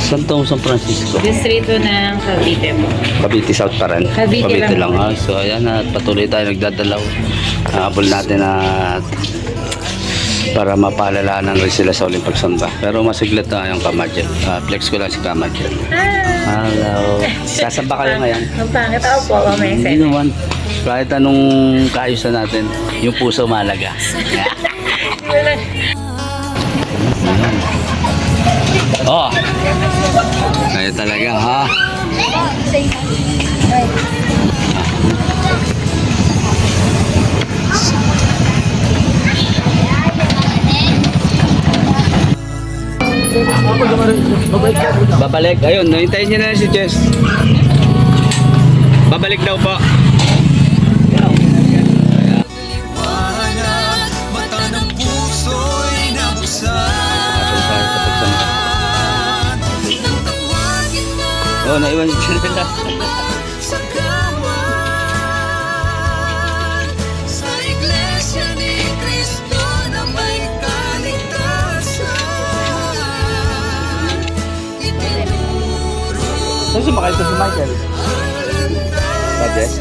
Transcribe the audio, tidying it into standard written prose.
Santong San Francisco. Distrito ng Cavite po. Cavite South pa rin. Cavite lang. Ah. So ayan na, patuloy tayo nagdadalaw. Habol natin na para mapaalalahanan rin sila sa uling pagsamba. Pero masiglat na yung Kamadyan. Flex ko lang si Kamadyan. Hello. Sasamba kayo ngayon? Ang pangit ako po. Mamaya sa Hindi naman. Kahit anong kaayusan natin, yung puso malaga. Oh! Kaya talaga, ha? Babalik. Ayun, nahintayin niya na si Jess. Babalik daw po. Oh, naiwan yung chinelas. Sa kawan, sa iglesia ni Cristo na may kaligtasan, itinuro Saan sumakay ko si Michael? Jess?